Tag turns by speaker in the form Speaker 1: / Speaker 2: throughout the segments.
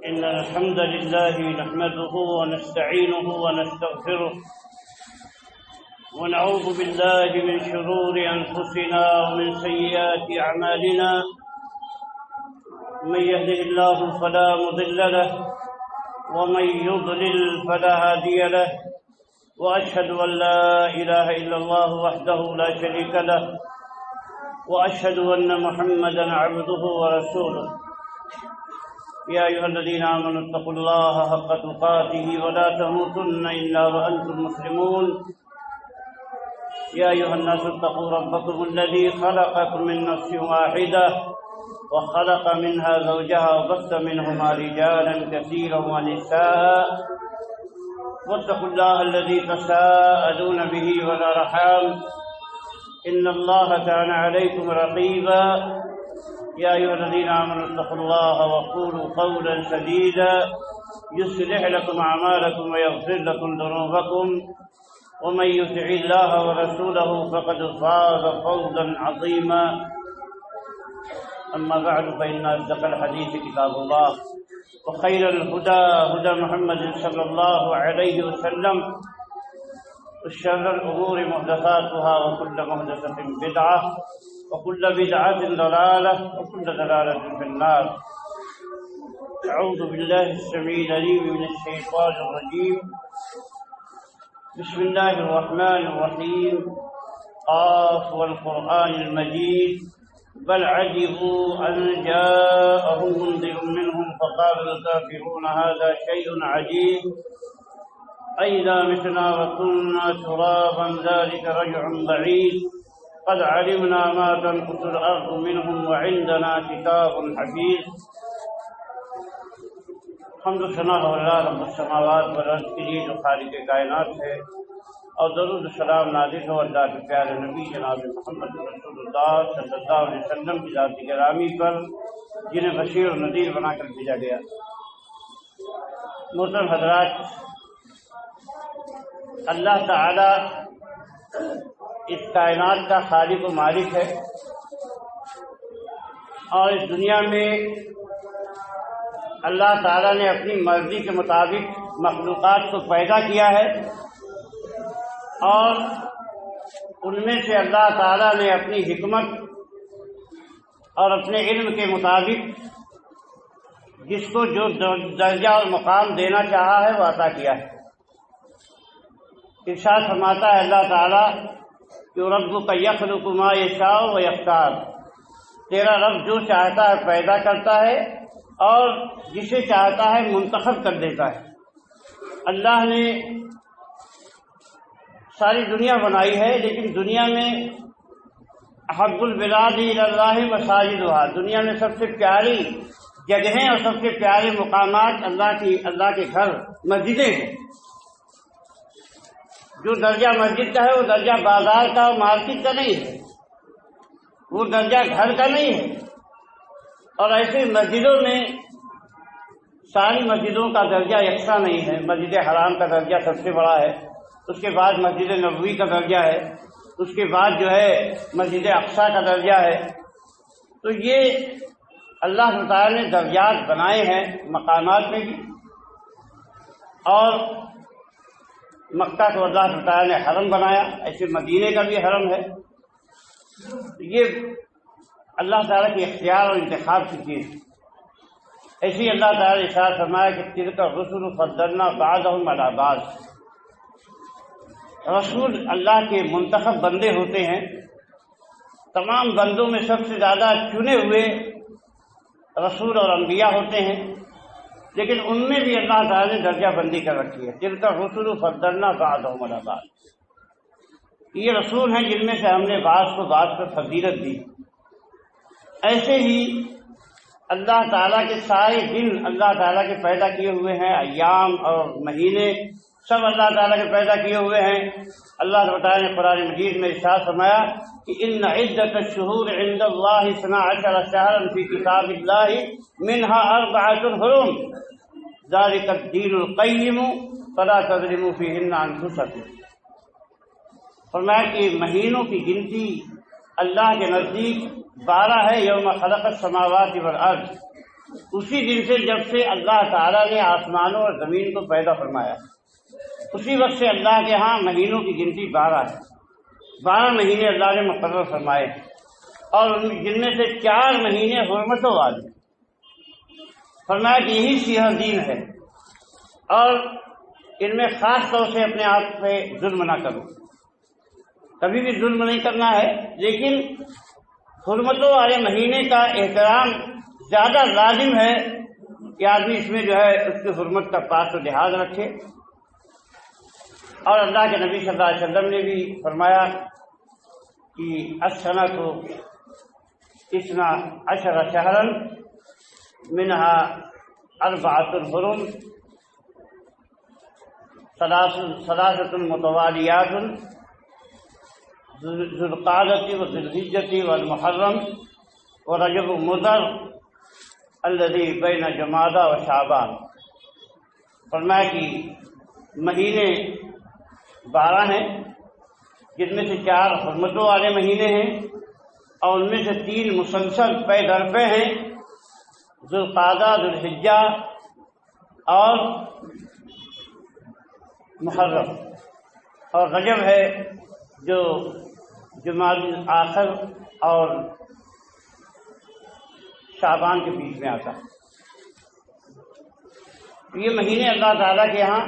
Speaker 1: إن الحمد لله نحمده ونستعينه ونستغفره ونعوذ بالله من شرور أنفسنا ومن سيئات أعمالنا من يهده الله فلا مضل له ومن يضلل فلا هادي له وأشهد أن لا إله إلا الله وحده لا شريك له وأشهد أن محمدا عبده ورسوله يا أيها الذين آمنوا اتقوا الله حق تقاته ولا تموتن إلا وأنتم مسلمون يا أيها الناس اتقوا ربكم الذي خلقكم من نفس واحدة وخلق منها زوجها وبث منهما رجالا كثيرا ونساء واتقوا الله الذي تساءلون به والأرحام إن الله كان عليكم رقيبا يا أيها الذين آمنوا اتقوا الله وقولوا قولا سديدا يصلح لكم أعمالكم ويغفر لكم ذنوبكم ومن يطع الله ورسوله فقد فاز فوزا عظيما أما بعد فإن أصدق الحديث كتاب الله وخير الهدى هدى محمد صلى الله عليه وسلم وشر الأمور محدثاتها وكل محدثة بدعة وكل بدعة ضلالة وكل ضلالة في النار. أعوذ بالله السميع العليم من الشيطان الرجيم. بسم الله الرحمن الرحيم. قاف والقرآن المجيد بل عجبوا أن جاءهم منذر منهم فقال الكافرون هذا شيء عجيب أئذا متنا وكنا ترابا ذلك رجع بعيد قد علمنا ما تنقص الأرض منهم وعندنا كتاب حفيظ. حمد و ثنا ہو اللہ رب السماوات والارض کے لیے جو خالق کائنات ہے، اور درود و سلام نازل ہو اللہ کے پیارے نبی جناب محمد رسول اللہ صلی اللہ علیہ وسلم کی ذات گرامی پر، جنہیں بشیر و نذیر بنا کر بھیجا گیا. محترم حضرات، اللہ تعالی اس کائنات کا خالق و مالک ہے، اور اس دنیا میں اللہ تعالیٰ نے اپنی مرضی کے مطابق مخلوقات کو پیدا کیا ہے، اور ان میں سے اللہ تعالیٰ نے اپنی حکمت اور اپنے علم کے مطابق جس کو جو درجہ اور مقام دینا چاہا ہے وہ عطا کیا ہے. ارشاد فرماتا ہے اللہ تعالیٰ کہ ربک یخلق ما یشاء و یختار، تیرا رب جو چاہتا ہے پیدا کرتا ہے اور جسے چاہتا ہے منتخب کر دیتا ہے. اللہ نے ساری دنیا بنائی ہے، لیکن دنیا میں احب البلاد الی اللہ مساجدھا، دنیا میں سب سے پیاری جگہیں اور سب سے پیارے مقامات اللہ کے گھر مسجدیں ہیں. جو درجہ مسجد کا ہے وہ درجہ بازار کا اور مارکیٹ کا نہیں ہے، وہ درجہ گھر کا نہیں ہے. اور ایسے مسجدوں میں ساری مسجدوں کا درجہ یکساں نہیں ہے. مسجد حرام کا درجہ سب سے بڑا ہے، اس کے بعد مسجد نبوی کا درجہ ہے، اس کے بعد جو ہے مسجد اقصیٰ کا درجہ ہے. تو یہ اللہ تعالیٰ نے درجات بنائے ہیں مقامات میں بھی، اور مکہ کو اللہ تعالیٰ نے حرم بنایا، ایسے مدینے کا بھی حرم ہے. یہ اللہ تعالیٰ کے اختیار اور انتخاب کی چیز. ایسے ہی اللہ تعالیٰ نے ارشاد فرمایا کہ تلک الرسل فضلنا بعضهم علی بعض. رسول اللہ کے منتخب بندے ہوتے ہیں، تمام بندوں میں سب سے زیادہ چنے ہوئے رسول اور انبیاء ہوتے ہیں، لیکن ان میں بھی اللہ تعالیٰ نے درجہ بندی کر رکھی ہے. تلک الرسل فضلنا بعضهم علی بعض. یہ رسول ہیں جن میں سے ہم نے بعض کو بعض پر فضیلت دی. ایسے ہی اللہ تعالیٰ کے سارے دن اللہ تعالیٰ کے پیدا کیے ہوئے ہیں، ایام اور مہینے سب اللہ تعالیٰ کے پیدا کیے ہوئے ہیں. اللہ تعالیٰ نے قرآن مجید میں ارشاد فرمایا کہ ان عدت الشہور عند اللہ 12 شہرا فی کتاب اللہ منها 4 حرم ذلک الدین القیم فلا تظلموا فیہن انفسکم. فرمایا کہ مہینوں کی گنتی اللہ کے نزدیک 12 ہے. یوم خلق السماوات والارض، اسی دن سے جب سے اللہ تعالیٰ نے آسمانوں اور زمین کو پیدا فرمایا، اسی وقت سے اللہ کے ہاں مہینوں کی گنتی 12 ہے۔ 12 مہینے اللہ نے مقرر فرمائے اور جن میں سے 4 مہینے حرمتوں والے، فرمایا کہ یہی سیاہ دین ہے، اور ان میں خاص طور سے اپنے آپ پہ ظلم نہ کرو۔ کبھی بھی ظلم نہیں کرنا ہے، لیکن حرمتوں والے مہینے کا احترام زیادہ لازم ہے کہ آدمی اس میں جو ہے اس کی حرمت کا پاس و لحاظ رکھے۔ اور اللہ کے نبی صلی اللہ علیہ وسلم نے بھی فرمایا کہ السنۃ 12 شہرا منها 4 حرم ثلاثة متوالیات ذو القعدة وذو الحجة والمحرم ورجب مضر الذي بین جمادی و شعبان۔ فرمایا کہ مہینے 12 ہیں، جن میں سے 4 حرمتوں والے مہینے ہیں اور ان میں سے 3 مسلسل پے در پے ہیں، ذوالقعدہ، ذوالحجہ اور محرم، اور رجب ہے جو جمادی آخر اور شعبان کے بیچ میں آتا ہے۔ یہ مہینے اللہ تعالیٰ کے ہاں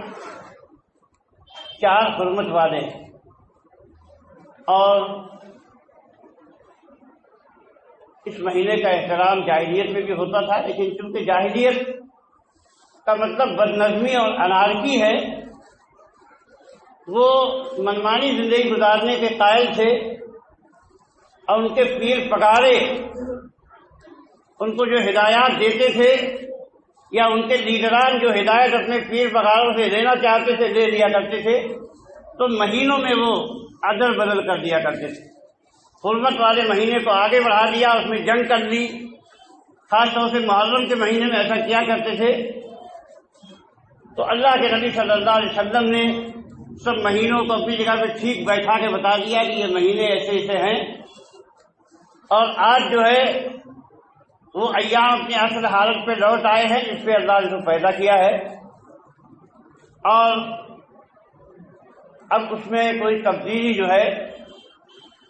Speaker 1: 4 حرمت والے ہیں، اور اس مہینے کا احترام جاہلیت میں بھی ہوتا تھا، لیکن چونکہ جاہلیت کا مطلب بدنظمی اور انارکی ہے، وہ منمانی زندگی گزارنے کے قائل تھے، اور ان کے پیر پگارے ان کو جو ہدایات دیتے تھے، یا ان کے لیڈران جو ہدایت اپنے پیر پگاروں سے لینا چاہتے تھے لے لیا کرتے تھے، تو مہینوں میں وہ عدل بدل کر دیا کرتے تھے۔ حرمت والے مہینے کو آگے بڑھا دیا، اس میں جنگ کر لی، خاص طور سے محرم کے مہینے میں ایسا کیا کرتے تھے۔ تو اللہ کے نبی صلی اللہ علیہ وسلم نے سب مہینوں کو اپنی جگہ پہ ٹھیک بیٹھا کے بتا دیا کہ یہ مہینے ایسے ایسے ہیں، اور آج جو ہے وہ ایام اپنی اصل حالت پہ لوٹ آئے ہیں جس پہ اللہ نے کو پیدا کیا ہے، اور اب اس میں کوئی تبدیلی جو ہے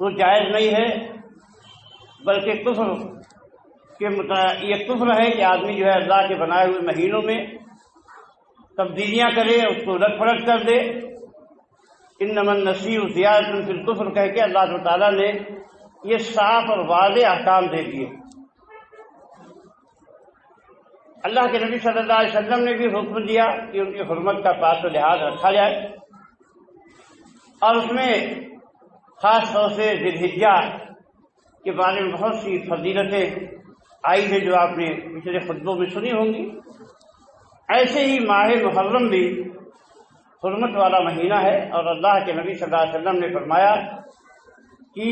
Speaker 1: وہ جائز نہیں ہے، بلکہ کفر یہ کفر ہے کہ آدمی جو ہے اللہ کے بنائے ہوئے مہینوں میں تبدیلیاں کرے، اس کو الٹ پلٹ کر دے۔ انما النسیء زیادۃ فی الکفر کہہ کے اللہ تعالیٰ نے یہ صاف اور واضح احکام دے دیے۔ اللہ کے نبی صلی اللہ علیہ وسلم نے بھی حکم دیا کہ ان کی حرمت کا پاس و لحاظ رکھا جائے، اور اس میں خاص طور سے ذی الحجہ کے بارے میں بہت سی فضیلتیں آئی ہیں جو آپ نے پچھلے خطبوں میں سنی ہوں گی۔ ایسے ہی ماہ محرم بھی حرمت والا مہینہ ہے، اور اللہ کے نبی صلی اللہ علیہ وسلم نے فرمایا کہ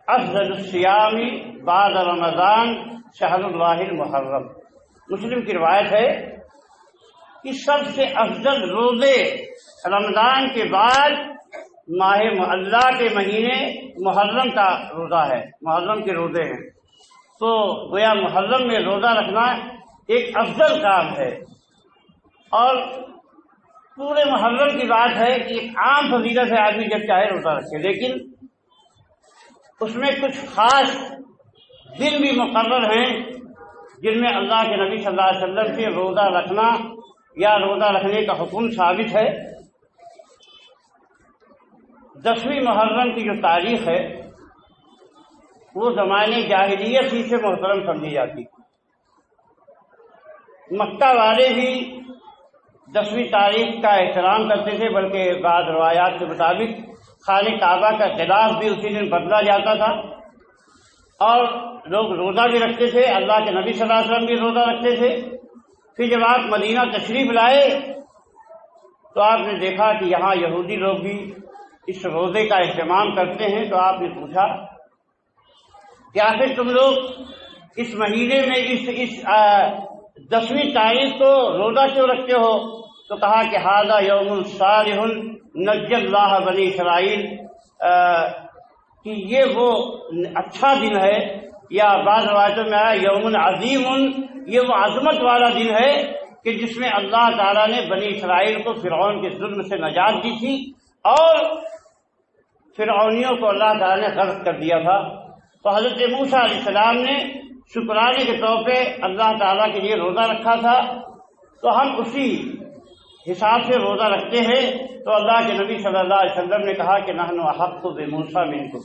Speaker 1: افضل الصیام بعد رمضان شہر اللہ المحرم۔ مسلم کی روایت ہے کہ سب سے افضل روزے رمضان کے بعد ماہ اللہ کے مہینے محرم کا روزہ ہے، محرم کے روزے ہیں۔ تو گویا محرم میں روزہ رکھنا ایک افضل کام ہے، اور پورے محرم کی بات ہے کہ ایک عام فضیلت ہے آدمی جب چاہے روزہ رکھے، لیکن اس میں کچھ خاص دن بھی مقرر ہیں جن میں اللہ کے نبی صلی اللہ علیہ وسلم سے روزہ رکھنا یا روزہ رکھنے کا حکم ثابت ہے۔ 10ویں محرم کی جو تاریخ ہے وہ زمانے جاہلیت ہی سے محترم سمجھی جاتی، مکہ والے بھی 10ویں تاریخ کا احترام کرتے تھے، بلکہ بعض روایات کے مطابق خانہ کعبہ کا غلاف بھی اسی دن بدلا جاتا تھا، اور لوگ روزہ بھی رکھتے تھے، اللہ کے نبی صلی اللہ علیہ وسلم بھی روزہ رکھتے تھے۔ پھر جب آپ مدینہ تشریف لائے تو آپ نے دیکھا کہ یہاں یہودی لوگ بھی اس روزے کا اہتمام کرتے ہیں، تو آپ نے پوچھا کہ آخر تم لوگ اس مہینے میں اس 10ویں تاریخ کو روزہ کیوں رکھتے ہو؟ تو کہا کہ ھذا یوم صالح نجی اللہ بنی اسرائیل، کہ یہ وہ اچھا دن ہے یا بعض روایتوں میں آیا یوم عظیم، یہ وہ عظمت والا دن ہے کہ جس میں اللہ تعالیٰ نے بنی اسرائیل کو فرعون کے ظلم سے نجات دی تھی اور فرعونیوں کو اللہ تعالیٰ نے غرق کر دیا تھا۔ تو حضرت موسیٰ علیہ السلام نے شکرانے کے طور پہ اللہ تعالیٰ کے لیے روزہ رکھا تھا، تو ہم اسی حساب سے روزہ رکھتے ہیں۔ تو اللہ کے نبی صلی اللہ علیہ وسلم نے کہا کہ نحن احق بموسیٰ منکم،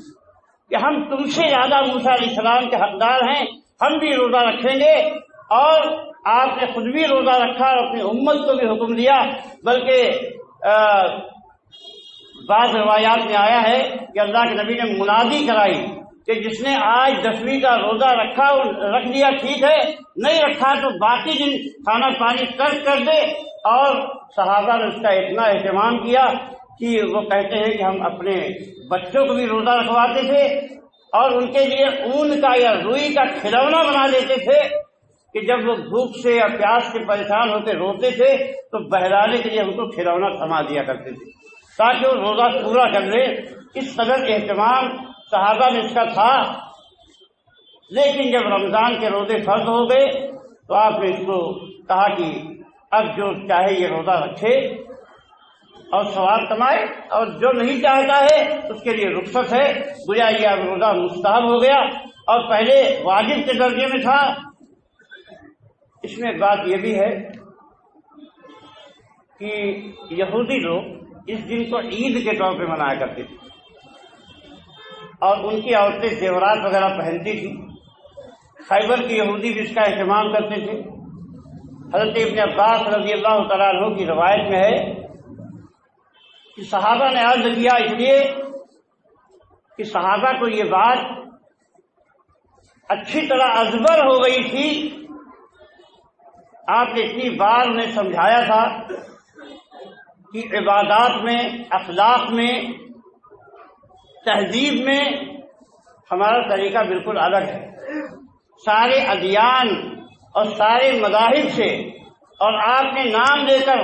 Speaker 1: کہ ہم تم سے زیادہ موسیٰ علیہ السلام کے حقدار ہیں، ہم بھی روزہ رکھیں گے۔ اور آپ نے خود بھی روزہ رکھا اور اپنی امت کو بھی حکم دیا، بلکہ بعض روایات میں آیا ہے کہ اللہ کے نبی نے منادی کرائی کہ جس نے آج 10ویں کا روزہ رکھ لیا ٹھیک ہے، نہیں رکھا تو باقی دن کھانا پانی ترک کر دے۔ اور صحابہ نے اس کا اتنا اہتمام کیا کہ وہ کہتے ہیں کہ ہم اپنے بچوں کو بھی روزہ رکھواتے تھے اور ان کے لیے اون کا یا روئی کا کھلونا بنا دیتے تھے کہ جب وہ بھوک سے یا پیاس سے پریشان ہوتے روتے تھے تو بہلانے کے لیے ان کو کھلونا تھما دیا کرتے تھے تاکہ وہ روزہ پورا کر لے۔ اس قدر اہتمام صحابہ میں اس کا تھا۔ لیکن جب رمضان کے روزے فرض ہو گئے تو آپ نے اس کو کہا کہ اب جو چاہے یہ روزہ رکھے اور ثواب کمائے، اور جو نہیں چاہتا ہے اس کے لیے رخصت ہے، گویا یہ اب روزہ مستحب ہو گیا اور پہلے واجب کے درجے میں تھا۔ اس میں ایک بات یہ بھی ہے کہ یہودی لوگ اس دن کو عید کے طور پہ منایا کرتے تھے اور ان کی عورتیں زیورات وغیرہ پہنتی تھی۔ خیبر کے یہودی بھی اس کا اہتمام کرتے تھے۔ حضرت ابن عباس رضی اللہ تعالیٰ عنہ کی روایت میں ہے کہ صحابہ نے عرض کیا، اس لیے کہ صحابہ کو یہ بات اچھی طرح ازبر ہو گئی تھی، آپ نے اتنی بار انہیں سمجھایا تھا کہ عبادات میں، اخلاق میں، تہذیب میں ہمارا طریقہ بالکل الگ ہے۔ سارے ادیان اور سارے مذاہب سے، اور آپ نے نام لے کر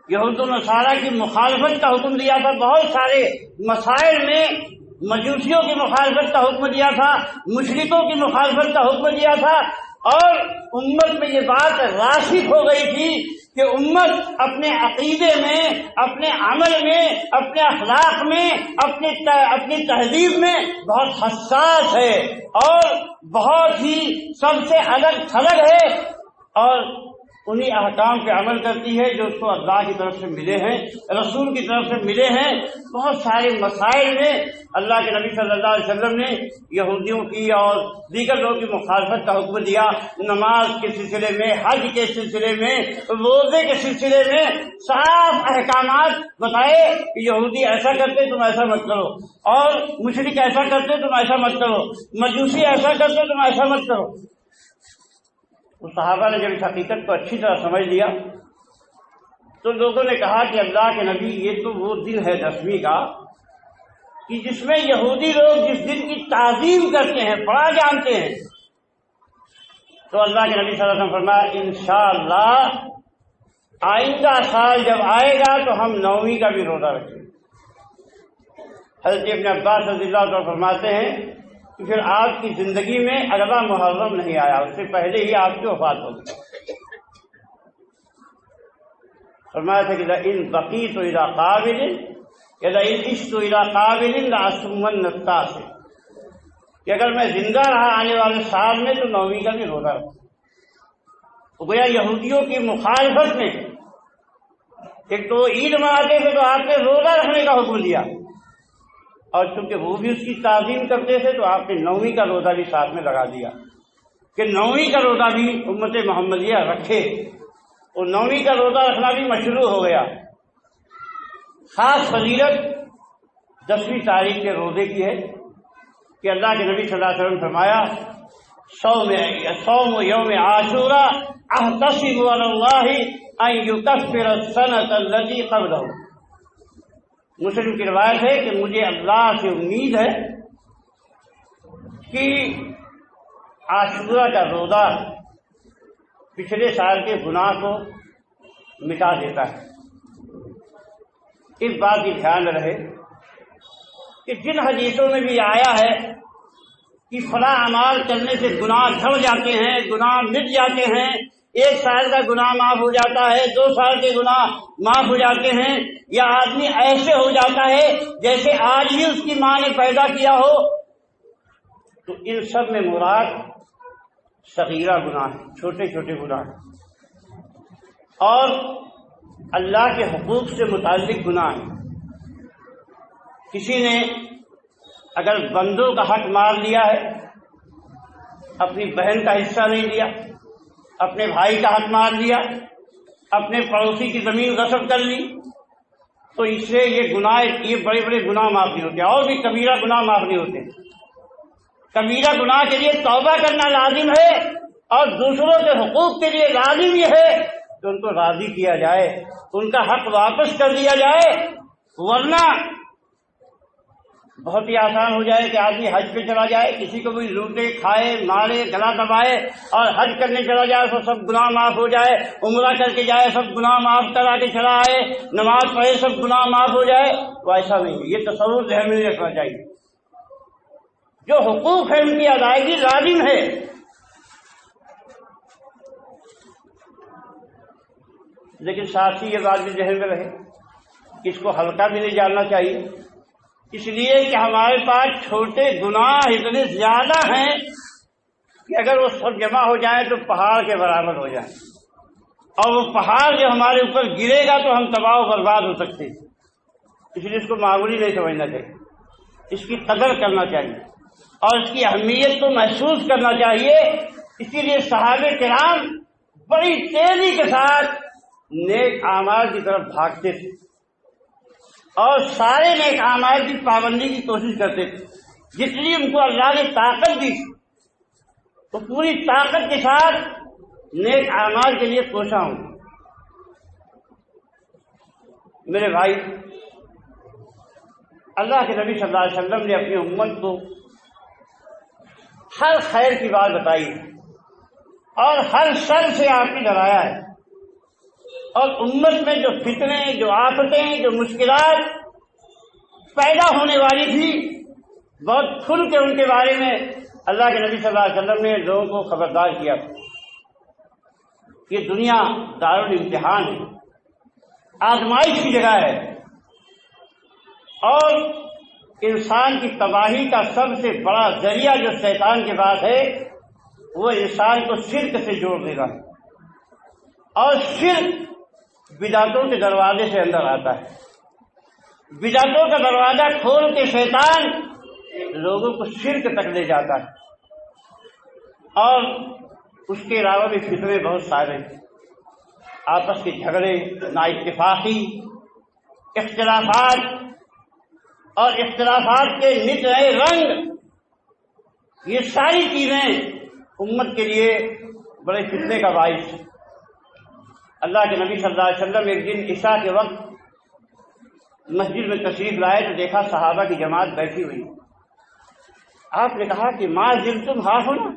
Speaker 1: یہود و نصارہ کی مخالفت کا حکم دیا تھا، بہت سارے مسائل میں مجوسیوں کی مخالفت کا حکم دیا تھا، مشرکوں کی مخالفت کا حکم دیا تھا، اور امت میں یہ بات راسخ ہو گئی تھی کہ امت اپنے عقیدے میں، اپنے عمل میں، اپنے اخلاق میں، اپنی تہذیب میں بہت حساس ہے اور بہت ہی سب سے الگ تھلگ ہے، اور انہی احکام پہ عمل کرتی ہے جو اس کو اللہ کی طرف سے ملے ہیں، رسول کی طرف سے ملے ہیں۔ بہت سارے مسائل میں اللہ کے نبی صلی اللہ علیہ وسلم نے یہودیوں کی اور دیگر لوگوں کی مخالفت کا حکم دیا۔ نماز کے سلسلے میں، حج کے سلسلے میں، روزے کے سلسلے میں صاف احکامات بتائے کہ یہودی ایسا کرتے تم ایسا مت کرو، اور مشرک ایسا کرتے تم ایسا مت کرو، مجوسی ایسا کرتے تم ایسا مت کرو۔ تو صحابہ نے جب اس حقیقت کو اچھی طرح سمجھ لیا تو لوگوں نے کہا کہ اللہ کے نبی یہ تو وہ دن ہے 10ویں کا کہ جس میں یہودی لوگ جس دن کی تعظیم کرتے ہیں، بڑا جانتے ہیں۔ تو اللہ کے نبی صلی اللہ علیہ وسلم فرمایا انشاءاللہ آئندہ سال جب آئے گا تو ہم 9ویں کا بھی روزہ رکھیں گے۔ حضرت ابن عباس رضی اللہ عنہ فرماتے ہیں کہ پھر آپ کی زندگی میں اگلا محرم نہیں آیا، اس سے پہلے ہی آپ کی وفات ہو گئی۔ فرمایا تھا کہ لئن بقیت الی قابل یا لئن عشت الی قابل لأصومن التاسع، کہ اگر میں زندہ رہا آنے والے سال میں تو 9ویں کا بھی روزہ رکھوں۔ گویا یہودیوں کی مخالفت میں ایک تو عید مناتے تھے تو آپ نے روزہ رکھنے کا حکم دیا، اور چونکہ وہ بھی اس کی تعظیم کرتے تھے تو آپ نے 9ویں کا روزہ بھی ساتھ میں لگا دیا کہ 9ویں کا روزہ بھی امت محمدیہ رکھے، اور 9ویں کا روزہ رکھنا بھی مشروع ہو گیا۔ خاص فضیلت 10ویں تاریخ کے روزے کی ہے کہ اللہ کے نبی صلی اللہ علیہ وسلم فرمایا صوم یوم عاشوراء احتسب علی اللہ ان یکفر السنۃ التي قبلہ۔ مسلم کی روایت ہے کہ مجھے اللہ سے امید ہے کہ عاشورہ کا روزہ پچھلے سال کے گناہ کو مٹا دیتا ہے۔ اس بات کی دھیان رہے کہ جن حدیثوں میں بھی آیا ہے کہ فلاں اعمال کرنے سے گناہ جھڑ جاتے ہیں، گناہ مٹ جاتے ہیں، 1 سال کا گناہ معاف ہو جاتا ہے، 2 سال کے گناہ معاف ہو جاتے ہیں، یا آدمی ایسے ہو جاتا ہے جیسے آج ہی اس کی ماں نے پیدا کیا ہو، تو ان سب میں مراد صغیرہ گناہ ہے، چھوٹے چھوٹے گناہ ہیں، اور اللہ کے حقوق سے متعلق گناہ ہیں۔ کسی نے اگر بندوں کا حق مار لیا ہے، اپنی بہن کا حصہ نہیں لیا، اپنے بھائی کا حق مار لیا، اپنے پڑوسی کی زمین غصب کر لی، تو اس سے یہ گناہ، یہ بڑے بڑے گناہ معاف نہیں ہوتے، اور بھی کبیرہ گناہ معاف نہیں ہوتے۔ کبیرہ گناہ کے لیے توبہ کرنا لازم ہے، اور دوسروں کے حقوق کے لیے لازم یہ ہے کہ ان کو راضی کیا جائے، ان کا حق واپس کر دیا جائے، ورنہ بہت ہی آسان ہو جائے کہ آدمی حج پہ چلا جائے، کسی کو بھی لوٹے، کھائے، مارے، گلا دبائے، اور حج کرنے چلا جائے تو سب گناہ معاف ہو جائے، عمرہ کر کے جائے سب گناہ معاف کرا کے چلا آئے، نماز پڑھے سب گناہ معاف ہو جائے، تو ایسا نہیں ہے۔ یہ تصور ذہن میں رکھنا چاہیے، جو حقوق ہے ان کی ادائیگی لازم ہے۔ لیکن ساتھ ہی یہ بات بھی ذہن میں رہے کہ اس کو ہلکا بھی نہیں جاننا چاہیے، اس لیے کہ ہمارے پاس چھوٹے گناہ اتنے زیادہ ہیں کہ اگر وہ سب جمع ہو جائیں تو پہاڑ کے برابر ہو جائیں، اور وہ پہاڑ جو ہمارے اوپر گرے گا تو ہم تباہ و برباد ہو سکتے ہیں۔ اس لیے اس کو معمولی نہیں سمجھنا چاہیے، اس کی قدر کرنا چاہیے، اور اس کی اہمیت کو محسوس کرنا چاہیے۔ اسی لیے صحابہ کرام بڑی تیزی کے ساتھ نیک اعمال کی طرف بھاگتے تھے، اور سارے نیک اعمال کی پابندی کی کوشش کرتے تھے۔ جتنی ان کو اللہ نے طاقت دی تھی تو پوری طاقت کے ساتھ نیک اعمال کے لیے کوشاں ہوں۔ میرے بھائی، اللہ کے نبی صلی اللہ علیہ وسلم نے اپنی امت کو ہر خیر کی بات بتائی ہے، اور ہر شر سے آپ نے ڈرایا ہے، اور امت میں جو فتنے، جو آفتیں، جو مشکلات پیدا ہونے والی تھی، بہت کھل کے ان کے بارے میں اللہ کے نبی صلی اللہ علیہ وسلم نے لوگوں کو خبردار کیا تھا۔ یہ دنیا دارالامتحان ہے، آزمائش کی جگہ ہے، اور انسان کی تباہی کا سب سے بڑا ذریعہ جو شیطان کے پاس ہے وہ انسان کو شرک سے جوڑ دے گا، اور شرک بدعتوں کے دروازے سے اندر آتا ہے۔ بدعتوں کا دروازہ کھول کے شیطان لوگوں کو شرک تک لے جاتا ہے، اور اس کے علاوہ بھی فتنے بہت سارے ہیں، آپس کے جھگڑے، نا اتفاقی، اختلافات، اور اختلافات کے نت نئے رنگ، یہ ساری چیزیں امت کے لیے بڑے فتنے کا باعث ہے۔ اللہ کے نبی صلی اللہ علیہ وسلم ایک دن عشاء کے وقت مسجد میں تشریف لائے تو دیکھا صحابہ کی جماعت بیٹھی ہوئی۔ آپ نے کہا کہ ما زلتم ہاہنا،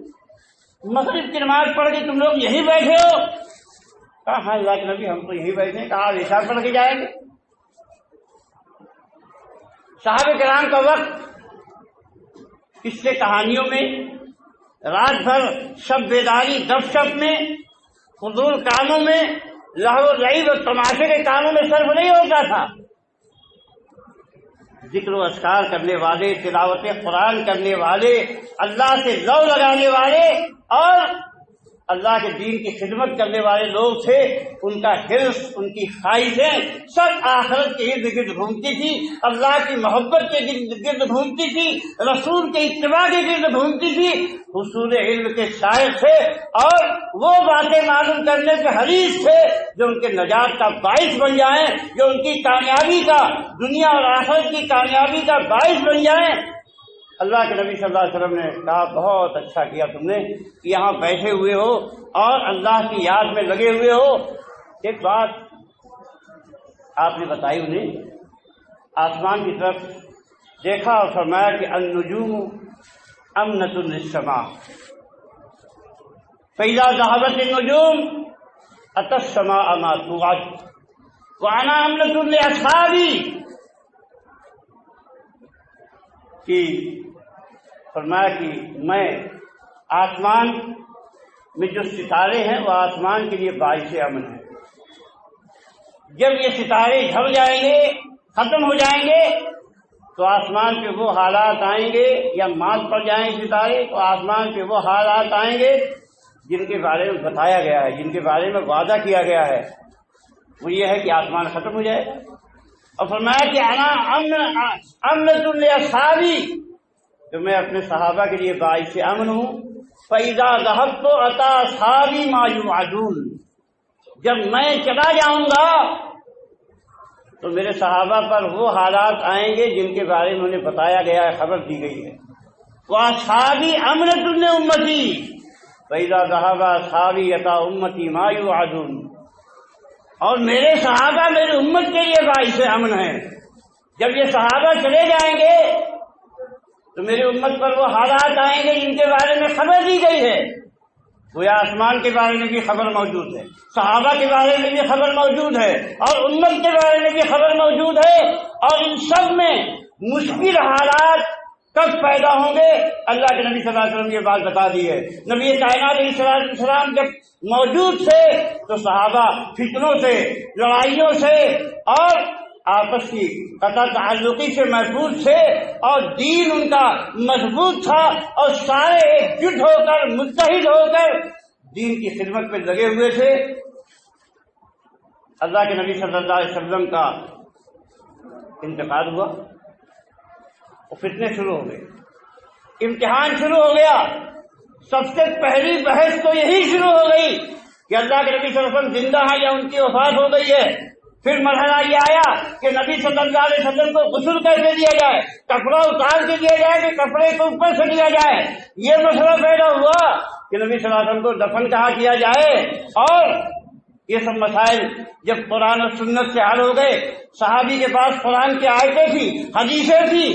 Speaker 1: مغرب کی نماز پڑھ کے تم لوگ یہیں بیٹھے ہو؟ کہا ہاں اللہ کے نبی ہم تو یہیں بیٹھے ہیں۔ کہا عشاء پڑھ کے جائیں گے؟ صحابہ کرام کا وقت قصے کہانیوں میں، رات بھر شب بیداری گپ شپ میں، فضول کاموں میں، لہو و لعب اور تماشے کے کاموں میں صرف نہیں ہوتا تھا۔ ذکر و اذکار کرنے والے، تلاوت قرآن کرنے والے، اللہ سے لو لگانے والے اور اللہ کے دین کی خدمت کرنے والے لوگ تھے۔ ان کا حرص، ان کی خواہشیں سب آخرت کے ارد گرد گھومتی تھی، اللہ کی محبت کے گرد گھومتی تھی، رسول کے اتباع کے گرد گھومتی تھی۔ حصول علم کے شائق تھے، اور وہ باتیں معلوم کرنے کے حریص تھے جو ان کے نجات کا باعث بن جائیں، جو ان کی کامیابی کا، دنیا اور آخرت کی کامیابی کا باعث بن جائیں۔ اللہ کے نبی صلی اللہ علیہ وسلم نے کہا بہت اچھا کیا تم نے، یہاں بیٹھے ہوئے ہو اور اللہ کی یاد میں لگے ہوئے ہو۔ ایک بات آپ نے بتائی انہیں، آسمان کی طرف دیکھا اور فرمایا کہ النجوم امنۃ للسماء فإذا ذهبت النجوم أتى السماء ما توعد وأنا أمنة لأصحابي، کہ فرمایا کہ میں آسمان میں جو ستارے ہیں وہ آسمان کے لیے باعث امن ہے، جب یہ ستارے جھڑ جائیں گے، ختم ہو جائیں گے، تو آسمان پہ وہ حالات آئیں گے، یا مات پڑ جائیں ستارے تو آسمان پہ وہ حالات آئیں گے جن کے بارے میں بتایا گیا ہے، جن کے بارے میں وعدہ کیا گیا ہے، وہ یہ ہے کہ آسمان ختم ہو جائے گا۔ اور فرمایا کہ انا امنۃ لاصحابی، تو میں اپنے صحابہ کے لیے باعث امن ہوں۔ فَإِذَا ذَهَبْتُ أَتَىٰ أَصْحَابِي مَا يُوعَدُونَ، جب میں چلا جاؤں گا تو میرے صحابہ پر وہ حالات آئیں گے جن کے بارے میں انہیں بتایا گیا ہے، خبر دی گئی ہے۔ وَأَصْحَابِي أَمْنَةٌ لِّأُمَّتِي فَإِذَا ذَهَبَ أَصْحَابِي أَتَىٰ أُمَّتِي مَا يُوعَدُونَ، اور میرے صحابہ میری امت کے لیے باعث امن ہے۔ جب یہ صحابہ چلے جائیں گے تو میری امت پر وہ حالات آئیں گے جن کے بارے میں خبر دی گئی ہے۔ وہ آسمان کے بارے میں بھی خبر موجود ہے، صحابہ کے بارے میں بھی خبر موجود ہے، اور امت کے بارے میں بھی خبر موجود ہے، اور ان سب میں مشکل حالات کب پیدا ہوں گے اللہ کے نبی صلی اللہ علیہ وسلم نے یہ بات بتا دی ہے۔ نبی کائنات علیہ السلام جب موجود تھے تو صحابہ فتنوں سے، لڑائیوں سے اور آپس کی قطع تعلقی سے محفوظ تھے، اور دین ان کا مضبوط تھا، اور سارے ایک جٹ ہو کر، متحد ہو کر دین کی خدمت پہ لگے ہوئے تھے۔ اللہ کے نبی صلی اللہ علیہ وسلم کا انتقال ہوا اور فتنے شروع ہو گئے، امتحان شروع ہو گیا۔ سب سے پہلی بحث تو یہی شروع ہو گئی کہ اللہ کے نبی صلی اللہ علیہ وسلم زندہ ہیں یا ان کی وفات ہو گئی ہے۔ پھر مرحلہ یہ آیا کہ نبی صلی اللہ علیہ وسلم کو غسل کیسے دیا جائے، کپڑا اتار کے دیا جائے کہ کپڑے کو اوپر سے دیا جائے۔ یہ مسئلہ پیدا ہوا کہ نبی صلی اللہ علیہ وسلم کو دفن کہاں کیا جائے، اور یہ سب مسائل جب قرآن اور سنت سے حل ہو گئے، صحابی کے پاس قرآن کی آیتیں تھی، حدیثیں تھی،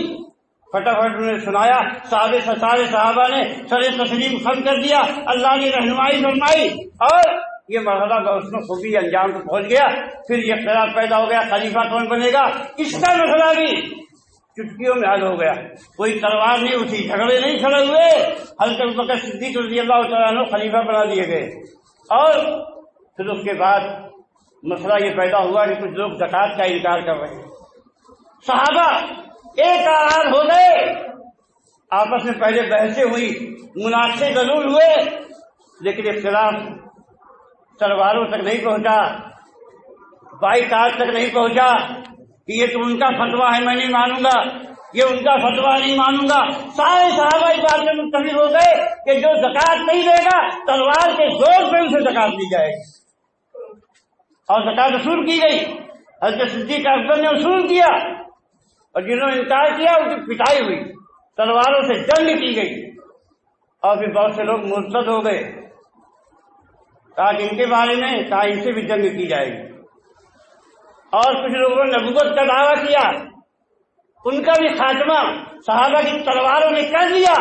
Speaker 1: فٹافٹ انہیں سنایا، سارے صحابہ نے سر تسلیم خم کر دیا، اللہ نے رہنمائی فرمائی، اور یہ مرحلہ حسن خوبی انجام کو پہنچ گیا۔ پھر یہ اختلاف پیدا ہو گیا خلیفہ کون بنے گا، اس کا مسئلہ بھی چٹکیوں میں حل ہو گیا، کوئی تلوار نہیں اٹھی، جھگڑے نہیں کھڑے ہوئے، حضرت ابوبکر صدیق رضی اللہ تعالیٰ عنہ خلیفہ بنا دیے گئے۔ اور پھر اس کے بعد مسئلہ یہ پیدا ہوا کہ کچھ لوگ زکوٰۃ کا انکار کر رہے ہیں۔ صحابہ ایک آراد ہو گئے، آپس میں پہلے بحثیں ہوئی، مناقشے ضرور ہوئے، لیکن اختلاف تلواروں تک نہیں پہنچا، بائیکاٹ تک نہیں پہنچا کہ یہ تو ان کا فتویٰ ہے میں نہیں مانوں گا، یہ ان کا فتویٰ نہیں مانوں گا۔ سارے صحابہ اس بات میں متفق ہو گئے کہ جو زکوٰۃ نہیں دے گا تلوار کے زور پہ ان سے زکوٰۃ لی جائے گی، اور زکوٰۃ وصول کی گئی۔ حضرت صدیق اکبر نے وصول کیا، اور جنہوں نے انکار کیا ان کی پٹائی ہوئی، تلواروں سے جنگ کی گئی، اور پھر بہت سے لوگ مرتد ہو گئے، کہا کہ ان کے بارے میں کہا ان سے بھی جنگ کی جائے گی، اور کچھ لوگوں نے نبوت کا دعویٰ کیا، ان کا بھی خاتمہ صحابہ کی تلواروں نے کر دیا،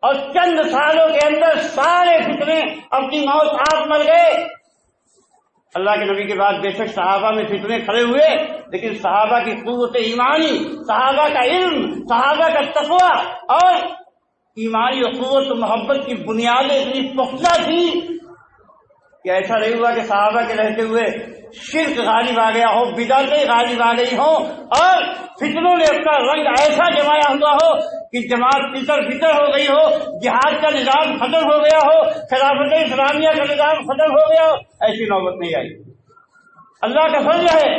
Speaker 1: اور چند سالوں کے اندر سارے فتنے اپنی موت آپ مر گئے۔ اللہ کے نبی کے بعد بے شک صحابہ میں فتنے کھڑے ہوئے، لیکن صحابہ کی قوت ایمانی، صحابہ کا علم، صحابہ کا تقویٰ اور ایمانی قوت و محبت کی بنیادیں اتنی پختہ تھی کہ ایسا نہیں ہوا کہ صحابہ کے رہتے ہوئے شرک غالب آ گیا ہو، بدعتیں غالب آ گئی ہوں، اور فتنوں نے اپنا رنگ ایسا جمایا ہوا ہو کہ جماعت پتر پتر ہو گئی ہو، جہاد کا نظام ختم ہو گیا ہو، خلافت اسلامیہ کا نظام ختم ہو گیا ہو، ایسی نوبت نہیں آئی۔ اللہ کا فضل ہے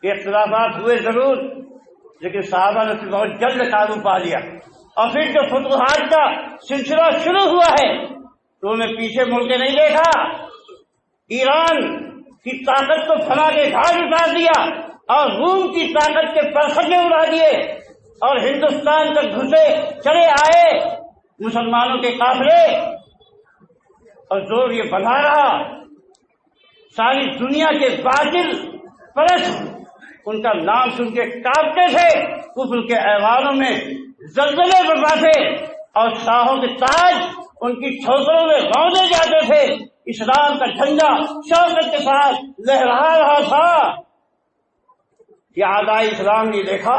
Speaker 1: کہ اختلافات ہوئے ضرور، لیکن صحابہ نے اسے بہت جلد قابو پا لیا، اور پھر جو فتوحات کا سلسلہ شروع ہوا ہے تو انہیں پیچھے مڑ کے نہیں دیکھا، ایران کی طاقت کو فنا کے گھاٹ اتار دیا، اور روم کی طاقت کے پرخچے اڑا دیے، اور ہندوستان تک گھسے چلے آئے مسلمانوں کے قافلے، اور زور یہ بڑھا رہا، ساری دنیا کے باطل پرست ان کا نام سن کے کانپتے تھے، کفر کے ایوانوں میں زلزلے برپا تھے، اور شاہوں کے تاج ان کی ٹھوکروں میں رونڈے جاتے تھے، اسلام کا جھنڈا شوکت کے ساتھ لہرا رہا تھا۔ یہ اعدائے اسلام نے دیکھا،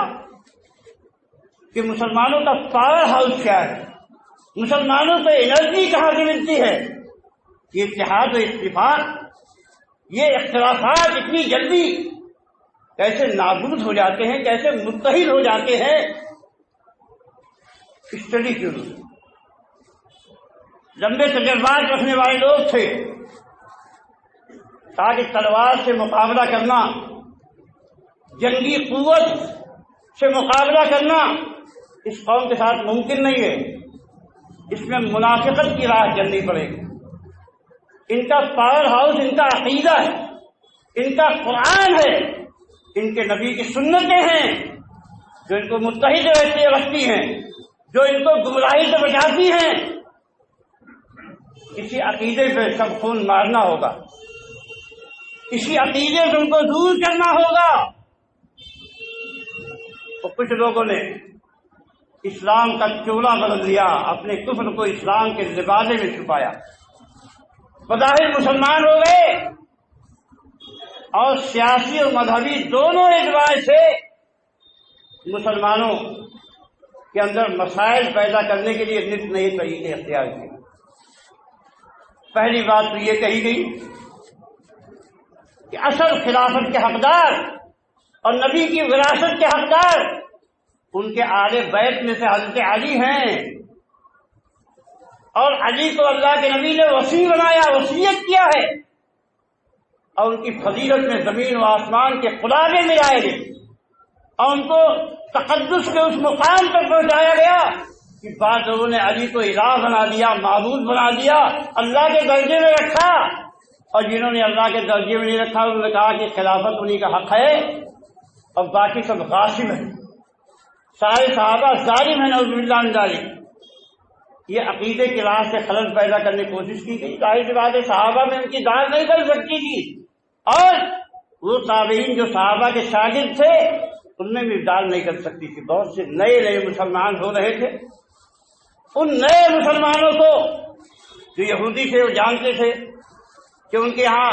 Speaker 1: کہ مسلمانوں کا پاور ہاؤس کیا ہے، مسلمانوں کو انرجی کہاں سے ملتی ہے. یہ اتحاد و اتفاق، یہ اختلافات اتنی جلدی کیسے نابود ہو جاتے ہیں، کیسے متحد ہو جاتے ہیں. اسٹڈی کیوں نہیں؟ لمبے تجربات رکھنے والے لوگ تھے تاکہ تلوار سے مقابلہ کرنا، جنگی قوت سے مقابلہ کرنا اس قوم کے ساتھ ممکن نہیں ہے. اس میں منافقت کی راہ چلنی پڑے گی. ان کا پاور ہاؤس ان کا عقیدہ ہے، ان کا قرآن ہے، ان کے نبی کی سنتیں ہیں جو ان کو متحد رکھتی ہیں، جو ان کو گمراہی سے بچاتی ہیں. اسی عقیدے پہ سب خون مارنا ہوگا، اسی عقیدے سے ان کو دور کرنا ہوگا. تو کچھ لوگوں نے اسلام کا چولا بدل دیا، اپنے کفر کو اسلام کے لباسے میں چھپایا، بظاہر مسلمان ہو گئے اور سیاسی اور مذہبی دونوں اعتبار سے مسلمانوں کے اندر مسائل پیدا کرنے کے لیے نت نئے طریقے اختیار کیے. پہلی بات تو یہ کہی گئی کہ اصل خلافت کے حقدار اور نبی کی وراثت کے حقدار ان کے آل بیت میں سے حضرت علی ہیں، اور علی کو اللہ کے نبی نے وصی بنایا، وصیت کیا ہے، اور ان کی فضیلت میں زمین و آسمان کے خلاصے ملائے گئے، اور ان کو تقدس کے اس مقام پر پہنچایا گیا کہ بعض لوگوں نے علی کو الہ بنا دیا، معبود بنا دیا، اللہ کے درجے میں رکھا، اور جنہوں نے اللہ کے درجے میں نہیں رکھا انہوں نے کہا کہ خلافت انہی کا حق ہے اور باقی سب غاصب ہیں، سارے صحابہ ظالم ہیں، نعوذ باللہ من ذالک. یہ عقیدے کی راہ سے خلل پیدا کرنے کی کوشش کی گئی. ظاہر سی بات ہے صحابہ میں ان کی داد نہیں کر سکتی تھی، اور وہ تابعین جو صحابہ کے شاگرد تھے ان میں بھی داد نہیں کر سکتی تھی. بہت سے نئے مسلمان ہو رہے تھے. ان نئے مسلمانوں کو جو یہودی تھے وہ جانتے تھے کہ ان کے ہاں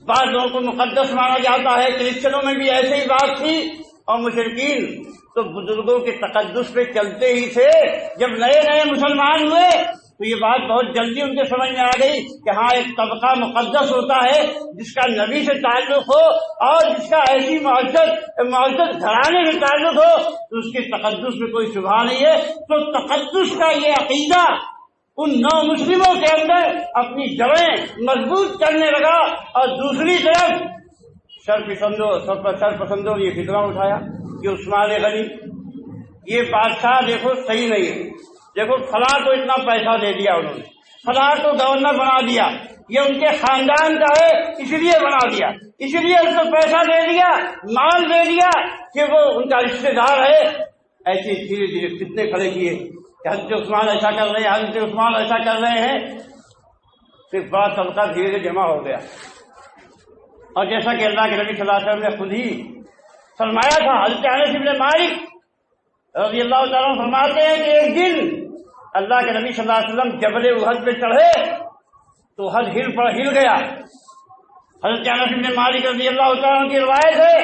Speaker 1: بعض لوگوں کو مقدس مانا جاتا ہے، کرسچنوں میں بھی ایسے ہی بات تھی، اور مشرکین تو بزرگوں کے تقدس پہ چلتے ہی تھے. جب نئے نئے مسلمان ہوئے تو یہ بات بہت جلدی ان کے سمجھ میں آ گئی کہ ہاں ایک طبقہ مقدس ہوتا ہے جس کا نبی سے تعلق ہو اور جس کا ایسی معزز گھرانے سے تعلق ہو تو اس کے تقدس میں کوئی شبہ نہیں ہے. تو تقدس کا یہ عقیدہ ان نو مسلموں کے اندر اپنی جڑیں مضبوط کرنے لگا، اور دوسری طرف سر پسندوں نے یہ فتنہ اٹھایا کہ عثمان غنی یہ بادشاہ دیکھو صحیح نہیں ہے، دیکھو فلاں کو اتنا پیسہ دے دیا انہوں نے، فلاں کو گورنر بنا دیا، یہ ان کے خاندان کا ہے اس لیے بنا دیا، اس لیے اس کو پیسہ دے دیا، مال دے دیا کہ وہ ان کا رشتے دار ہے. ایسے دھیرے دھیرے فتنے کھڑے کیے کہ حضرت عثمان ایسا کر رہے ہیں، حضرت عثمان ایسا کر رہے ہیں. پھر بڑا طبقہ دھیرے دھیرے جمع ہو گیا، اور جیسا کہ اللہ کے نبی صلی اللہ علیہ وسلم نے خود ہی فرمایا تھا، حضرت انس بن مالک رضی اللہ تعالیٰ عنہ فرماتے ہیں کہ ایک دن اللہ کے نبی صلی اللہ علیہ وسلم جبل احد پہ چڑھے تو احد ہل گیا. حضرت انس بن مالک رضی اللہ تعالیٰ عنہ کی روایت ہے،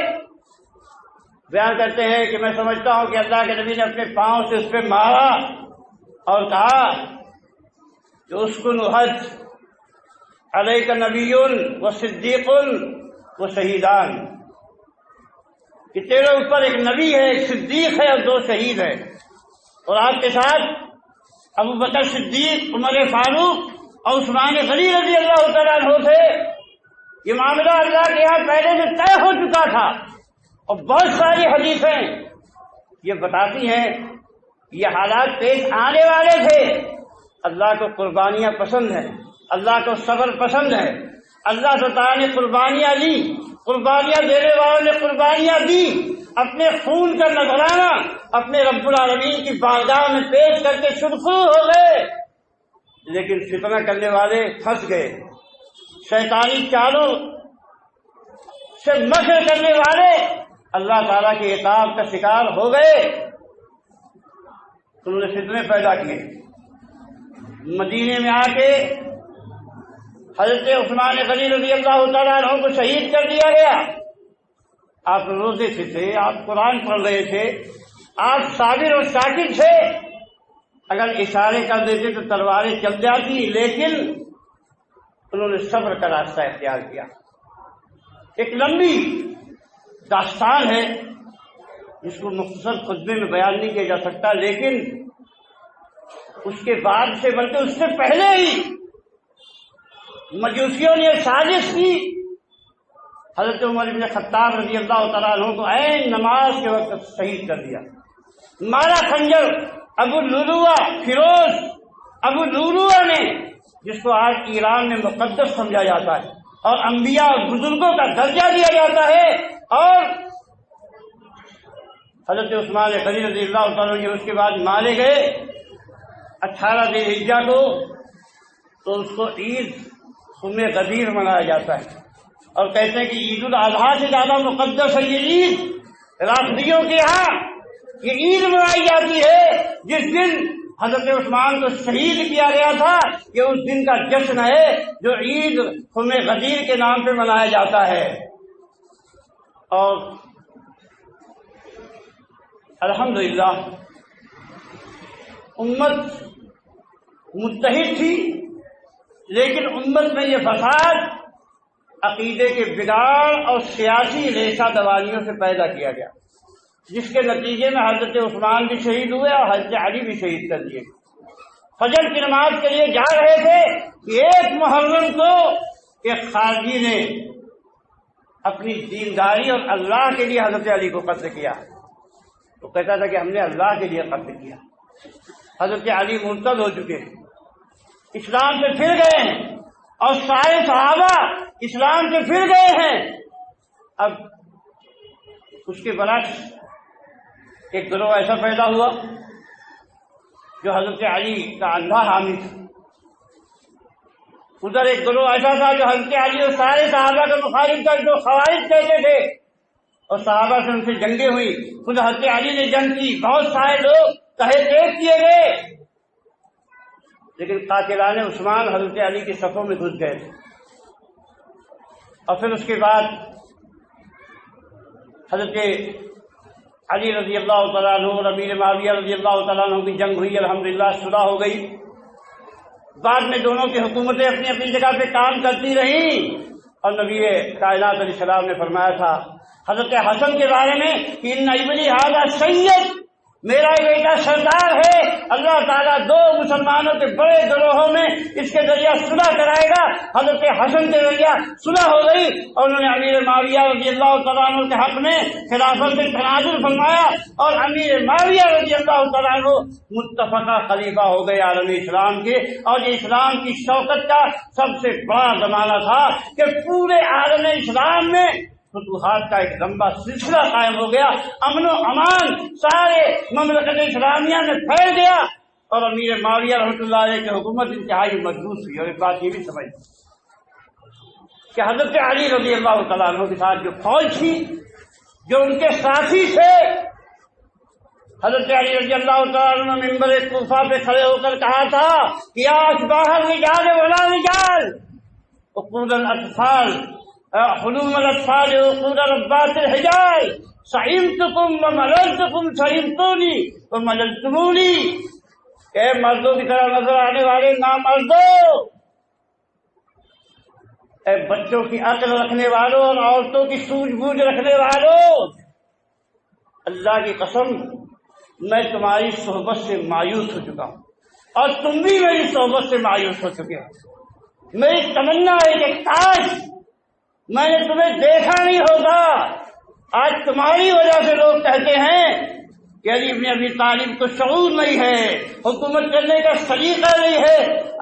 Speaker 1: بیان کرتے ہیں کہ میں سمجھتا ہوں کہ اللہ کے نبی نے اپنے پاؤں سے اس پہ مارا اور کہا کہ اسکن احد علیک نبی و صدیق و شہیدان، کہ تیرے اوپر ایک نبی ہے، ایک صدیق ہے اور 2 شہید ہیں، اور آپ کے ساتھ ابو بکر صدیق، عمر فاروق اور عثمان غنی رضی اللہ تعالیٰ عنہ تھے. یہ معاملہ اللہ کے یہاں پہلے سے طے ہو چکا تھا، اور بہت ساری حدیثیں یہ بتاتی ہیں یہ حالات پیش آنے والے تھے. اللہ کو قربانیاں پسند ہیں، اللہ کو صبر پسند ہے. اللہ تعالیٰ نے قربانیاں لی، قربانیاں دینے والوں نے قربانیاں دی، اپنے خون کا نذرانہ اپنے رب العالمین کی بارگاہ میں پیش کر کے سرخرو ہو گئے. لیکن فتنہ کرنے والے پھنس گئے، شیطانی چالوں سے مکر کرنے والے اللہ تعالیٰ کے عقاب کا شکار ہو گئے. انہوں نے فتنے پیدا کیے. مدینے میں آ کے حضرت عثمان غنی رضی اللہ تعالیٰ عنہ کو شہید کر دیا گیا. آپ روزے سے تھے، آپ قرآن پڑھ رہے تھے، آپ صابر اور ساکت تھے، اگر اشارے کر دیتے تو تلواریں چل جاتی، لیکن انہوں نے صبر کا راستہ اختیار کیا۔ ایک لمبی داستان ہے جس کو مختصر خطبے میں بیان نہیں کیا جا سکتا، لیکن اس کے بعد سے بلکہ اس سے پہلے ہی مجوسیوں نے سازش کی، حضرت عمر بن خطاب رضی اللہ تعالیٰ عنہ کو عین نماز کے وقت شہید کر دیا، مارا خنجر۔ ابو لؤلؤہ فیروز ابو لؤلؤہ نے، جس کو آج ایران میں مقدس سمجھا جاتا ہے اور انبیاء اور بزرگوں کا درجہ دیا جاتا ہے، اور حضرت عثمان غنی رضی اللہ تعالیٰ عنہ اس کے بعد مارے گئے 18 ذی الحجہ کو، تو اس کو عید قوم غدیر منایا جاتا ہے، اور کہتے ہیں کہ عید الاضحیٰ سے زیادہ مقدس ہے یہ عید۔ رافضیوں کے ہاں یہ عید منائی جاتی ہے جس دن حضرت عثمان کو شہید کیا گیا تھا، یہ اس دن کا جشن ہے جو عید قوم غدیر کے نام پہ منایا جاتا ہے۔ اور الحمدللہ امت متحد تھی، لیکن امت میں یہ فساد عقیدے کے بگاڑ اور سیاسی ریشہ دوانیوں سے پیدا کیا گیا، جس کے نتیجے میں حضرت عثمان بھی شہید ہوئے اور حضرت علی بھی شہید کر دیے۔ فجر کی نماز کے لیے جا رہے تھے کہ 1 محرم کو ایک خارجی نے اپنی دینداری اور اللہ کے لیے حضرت علی کو قتل کیا، تو کہتا تھا کہ ہم نے اللہ کے لیے قتل کیا۔ حضرت علی مرتد ہو چکے ہیں، اسلام سے پھر گئے ہیں، اور سارے صحابہ اسلام سے پھر گئے ہیں۔ اب اس کے برعکس ایک گروہ ایسا پیدا ہوا جو حضرت علی کا اندھا حامی تھا، ادھر ایک گروہ ایسا تھا جو حضرت علی اور سارے صحابہ کا مخالف تھا، جو خوارج کہتے تھے، اور صحابہ سے ان سے جنگیں ہوئی، خود حضرت علی نے جنگ کی، بہت سارے لوگ تہے تیز کیے گئے، لیکن قاتلان عثمان حضرت علی کی صفوں میں گھس گئے تھے۔ اور پھر اس کے بعد حضرت علی رضی اللہ تعالیٰ عنہ اور امیر معاویہ رضی اللہ تعالیٰ عنہ کی جنگ ہوئی، الحمدللہ صلح ہو گئی۔ بعد میں دونوں کی حکومتیں اپنی اپنی جگہ پہ کام کرتی رہیں، اور نبی کائنات علیہ السلام نے فرمایا تھا حضرت حسن کے بارے میں کہ ان ابنی ھذا سید، میرا بیٹا سردار ہے، اللہ تعالیٰ 2 مسلمانوں کے بڑے گروہوں میں اس کے ذریعہ صلح کرائے گا۔ حضرت حسن کے ذریعہ صلح ہو گئی، اور انہوں نے امیر معاویہ رضی اللہ تعالیٰ عنہ کے حق میں خلافت سے تنازل فرمایا، اور امیر معاویہ رضی اللہ تعالیٰ عنہ متفقہ خلیفہ ہو گئے عالم اسلام کے۔ اور یہ اسلام کی شوکت کا سب سے بڑا زمانہ تھا کہ پورے عالم اسلام میں فتوحات کا ایک لمبا سلسلہ قائم ہو گیا، امن و امان سارے مملکت اسلامیہ میں پھیل گیا، اور امیر معاویہ رحمۃ اللہ علیہ کی حکومت انتہائی مضبوط ہوئی۔ اور ایک بات یہ بھی سمجھ کہ حضرت علی رضی اللہ تعالیٰ عنہ کے ساتھ جو فوج تھی، جو ان کے ساتھی تھے، حضرت علی رضی اللہ تعالیٰ عنہ منبر کوفہ پہ کھڑے ہو کر کہا تھا کہ یا اشباح الرجال ولا رجال عقول الاطفال حلوم الاطفال عقول ربات الحجال سعیمتکم ومللتکم سعیمتونی ومللتمونی، کہ مردوں کی طرح نظر آنے والے نامردوں، اے بچوں کی عقل رکھنے والوں اور عورتوں کی سوجھ بوجھ رکھنے والوں، اللہ کی قسم میں تمہاری صحبت سے مایوس ہو چکا ہوں، اور تم بھی میری صحبت سے مایوس ہو چکے ہو۔ میری تمنا ہے کہ کاش میں نے تمہیں دیکھا نہیں ہوتا۔ آج تمہاری وجہ سے لوگ کہتے ہیں کہ علی ابن ابی طالب کو شعور نہیں ہے، حکومت کرنے کا سلیقہ نہیں ہے،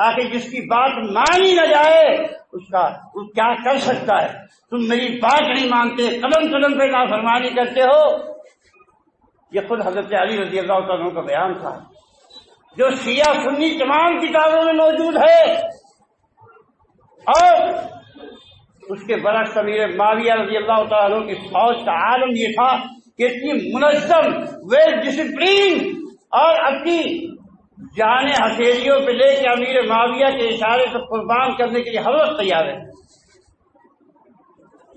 Speaker 1: آخر جس کی بات مانی نہ جائے اس کا وہ کیا کر سکتا ہے؟ تم میری بات نہیں مانتے، قدم قدم پہ نافرمانی کرتے ہو۔ یہ خود حضرت علی رضی اللہ تعالیٰ عنہ کا بیان تھا، جو شیعہ سنی تمام کتابوں میں موجود ہے۔ اور اس کے برعکس امیر معاویہ رضی اللہ تعالیٰ عنہ کی فوج کا عالم یہ تھا کہ اتنی منظم، ویل ڈسپلین، اور اپنی جان ہتھیلیوں پہ لے کے امیر معاویہ کے اشارے سے قربان کرنے کے لیے ہر وقت تیار ہے۔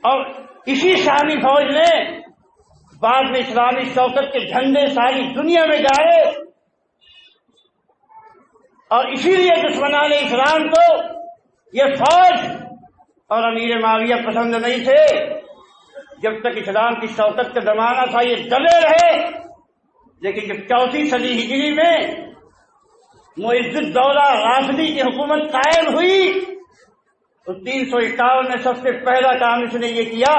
Speaker 1: اور اسی شامی فوج نے بعد میں اسلامی شوکت کے جھنڈے ساری دنیا میں گائے، اور اسی لیے دشمنان اسلام کو یہ فوج اور امیر معاویہ پسند نہیں تھے۔ جب تک اسلام کی شوکت کا زمانہ تھا یہ دبے رہے، لیکن جب 4 صدی ہجری میں معز الدولہ راشدی کی حکومت قائم ہوئی تو 351 میں سب سے پہلا کام اس نے یہ کیا،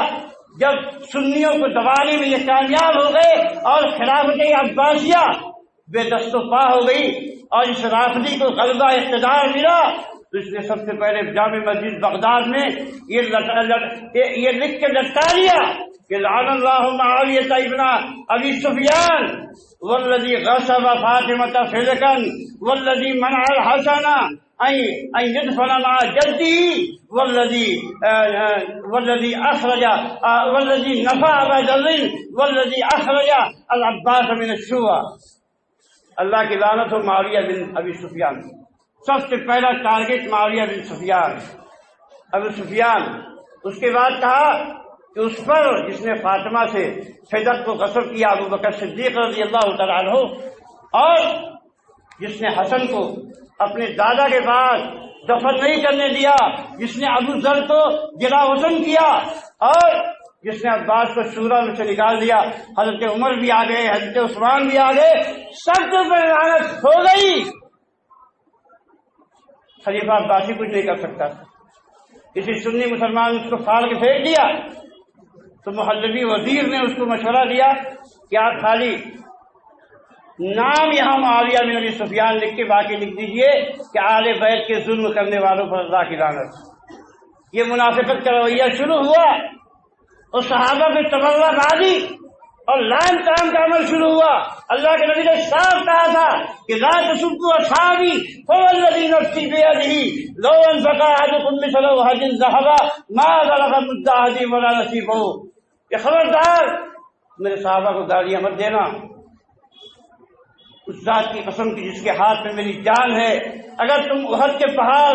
Speaker 1: جب سنیوں کو دبانے میں یہ کامیاب ہو گئے اور خلافت عباسیہ بے دست و پا ہو گئی اور اس رافضی کو غلبہ اقتدار ملا، تو اس نے سب سے پہلے جامع مسجد بغداد میں یہ لکھ کے لٹکا دیا کہ لعن اللہ معاویہ ابن ابی سفیان والذی غصب فاطمة فلکا والذی منع الحسن ان يدفن مع جده والذی نفع ابا ذر والذی اخرج العباس من الشورى۔ اللہ کی لعنت ہو معاویہ بن ابی سفیان، سب سے پہلا ٹارگٹ معاویہ بن سفیان، ابو سفیان۔ اس کے بعد کہا کہ اس پر جس نے فاطمہ سے فدق کو غصب کیا ابو بکر صدیق رضی اللہ تعالیٰ عنہ، اور جس نے حسن کو اپنے دادا کے بعد دفن نہیں کرنے دیا، جس نے ابو ذر کو جلا وطن کیا، اور جس نے عباس کو شورا میں سے نکال دیا، حضرت عمر بھی آ گئے، حضرت عثمان بھی آ گئے، سب کے اوپر لعنت ہو گئی۔ خلیفہ عباسی کچھ نہیں کر سکتا تھا، کسی سنی مسلمان اس کو پھاڑ کے پھینک دیا، تو محلبی وزیر نے اس کو مشورہ دیا کہ آپ خالی نام یہاں معاویہ بن ابی سفیان لکھ کے باقی لکھ دیجئے کہ آل بیت کے ظلم کرنے والوں پر اللہ کی لعنت۔ یہ منافقت کا رویہ شروع ہوا اور صحابہ میں تبرہ بازی اور لعن طعن کا عمل شروع ہوا۔ اللہ کے نبی نے صاف کہا تھا کہ لا تسبوا اصحابی فوالذی نفسی بیدہ لو انفق احدکم مثل احد ذہبا ما بلغ مد احدہم ولا نصیبہ۔ کہ خبردار میرے صحابہ کو گالیاں مت دینا، اس ذات کی قسم کی جس کے ہاتھ میں میری جان ہے، اگر تم احد کے پہاڑ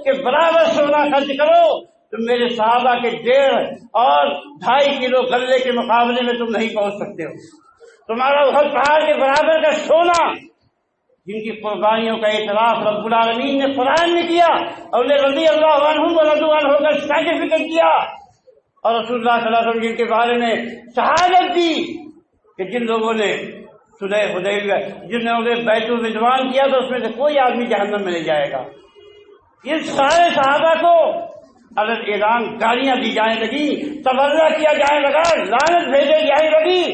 Speaker 1: کے برابر سونا خرچ کرو تو میرے صحابہ کے 1.5 اور 2.5 کلو غلے کے مقابلے میں تم نہیں پہنچ سکتے ہو۔ تمہارا احد پہاڑ کے برابر کا سونا، جن کی قربانیوں کا اعتراف رب العالمین نے قرآن میں کیا اور انہیں رضی اللہ عنہم ورضوا عنہ کا سرٹیفکیٹ دیا، اور رسول اللہ صلی اللہ علیہ وسلم جن کے بارے میں شہادت دی کہ جن لوگوں نے صلح حدیبیہ جن لوگوں نے بیعت الرضوان کیا تو اس میں سے کوئی آدمی جہنم میں نہیں جائے گا۔ یہ سارے صحابہ کو الگ اعلان گالیاں دی جانے لگی، تبرہ کیا جانے لگا، لعنت بھیجے جانے لگی،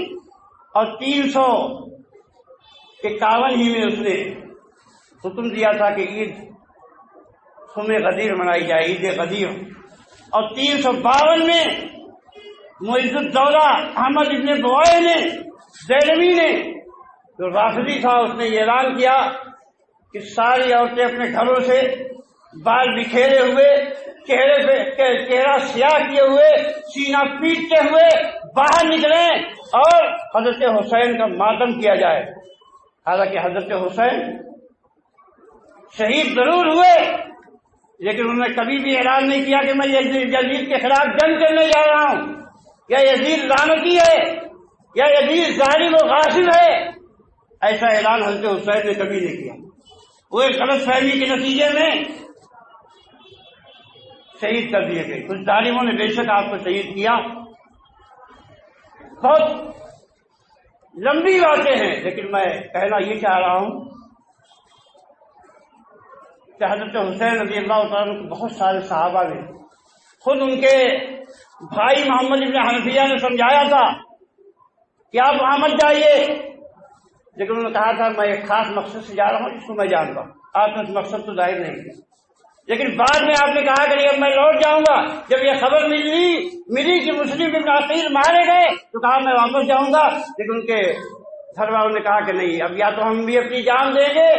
Speaker 1: اور 351 ہی میں اس نے حکم دیا تھا کہ عید غدیر منائی جائے، عید غدیر۔ اور 352 میں معز الدولہ احمد ابن بوائے نے دہلوی نے جو رافضی تھا اس نے یہ اعلان کیا کہ ساری عورتیں اپنے گھروں سے بال بکھیرے ہوئے، چہرے پہ چہرہ سیاہ کیے ہوئے، سینہ پیٹتے ہوئے باہر نکلیں اور حضرت حسین کا ماتم کیا جائے۔ حالانکہ حضرت حسین شہید ضرور ہوئے، لیکن انہوں نے کبھی بھی اعلان نہیں کیا کہ میں یزید کے خلاف جنگ کرنے جا رہا ہوں، یا یزید لعنتی ہے، یا یزید ظالم و غاصب ہے۔ ایسا اعلان حضرت حسین نے کبھی نہیں کیا۔ وہ ایک غلط فہمی کے نتیجے میں شہید کر دیے گئے۔ کچھ ظالموں نے بے شک آپ کو شہید کیا۔ بہت لمبی باتیں ہیں، لیکن میں کہنا یہ چاہ رہا ہوں کہ حضرت حسین رضی اللہ تعالیٰ عنہ کو بہت سارے صحابہ نے، خود ان کے بھائی محمد ابن حنفیہ نے سمجھایا تھا کہ آپ وہاں مت جائیے، لیکن انہوں نے کہا تھا میں ایک خاص مقصد سے جا رہا ہوں جس کو میں جانتا ہوں۔ آپ نے اس مقصد تو ظاہر نہیں کیا، لیکن بعد میں آپ نے کہا کہ اب میں لوٹ جاؤں گا۔ جب یہ خبر ملی کہ مسلم ابن عقیل مارے گئے تو کہا میں واپس جاؤں گا، لیکن ان کے گھر والوں نے کہا کہ نہیں، اب یا تو ہم بھی اپنی جان دیں گے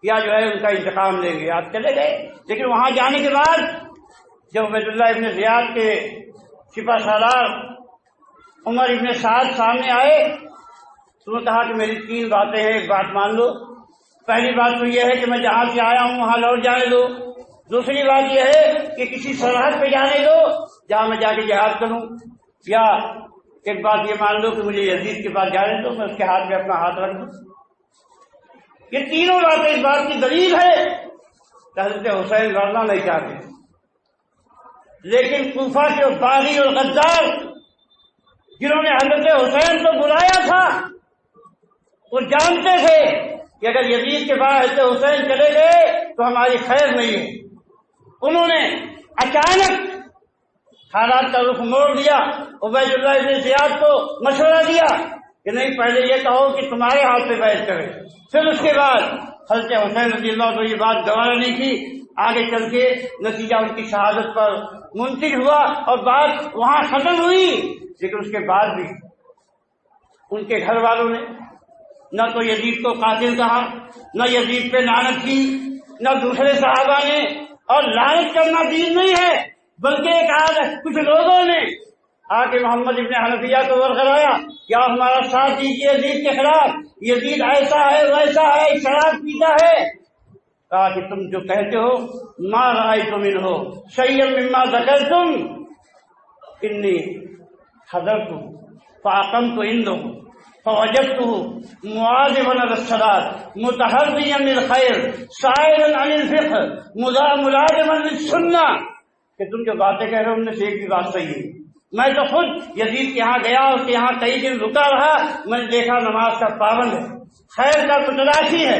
Speaker 1: یا جو ہے ان کا انتقام لیں گے۔ آپ چلے گئے، لیکن وہاں جانے کے بعد جب عبید اللہ ابن زیاد کے سپہ سالار عمر ابن سعد سامنے آئے تو انہوں نے کہا کہ میری 3 باتیں ہیں، ایک بات مان لو۔ پہلی بات تو یہ ہے کہ میں جہاں سے آیا ہوں وہاں لوٹ جانے دو۔ دوسری بات یہ ہے کہ کسی سرحد پہ جانے دو جہاں میں جا کے جہاد کروں، یا ایک بات یہ مان لو کہ مجھے یزید کے پاس جانے دو، میں اس کے ہاتھ میں اپنا ہاتھ رکھ دوں۔ یہ تینوں باتیں اس بات کی دلیل ہے کہ حضرت حسین لڑنا نہیں چاہتے، لیکن کوفہ کے باغی اور غدار جنہوں نے حضرت حسین کو بلایا تھا وہ جانتے تھے کہ اگر یزید کے بعد حضرت حسین چلے گئے تو ہماری خیر نہیں ہے۔ انہوں نے اچانک حالات کا رخ موڑ دیا، عبید اللہ ابن زیاد کو مشورہ دیا کہ نہیں، پہلے یہ کہو کہ تمہارے ہاتھ پہ بیعت کرے، پھر اس کے بعد حضرت حسین رضی اللہ عنہ یہ بات گوارا نہیں کی۔ آگے چل کے نتیجہ ان کی شہادت پر منتج ہوا اور بات وہاں ختم ہوئی، لیکن اس کے بعد بھی ان کے گھر والوں نے نہ تو یزید کو قاتل کہا، نہ یزید پہ لعنت کی، نہ دوسرے صحابہ نے۔ اور لعنت کرنا دین نہیں ہے، بلکہ ایک کچھ لوگوں نے آ کے محمد ابن حنفیہ کو ورغلایا کہ آپ ہمارا ساتھ دیجیے یزید کے خلاف، یزید ایسا ہے ویسا ہے، شراب پیتا ہے۔ کہا کہ تم جو کہتے ہو ما رأیت منہ شیئا مما ذکرتم انی حضرت فاقمت عنده فوجدته مواظبا على الصلاة متحريا للخير سائلا عن الفقه ملازما للسنة۔ کہ تم جو باتیں کہہ رہے ہو ان میں سے ایک بھی بات صحیح ہے۔ میں تو خود یزید کے یہاں گیا، اس کے یہاں کئی دن رکا رہا، میں نے دیکھا نماز کا پابند ہے، خیر کا متلاشی ہے،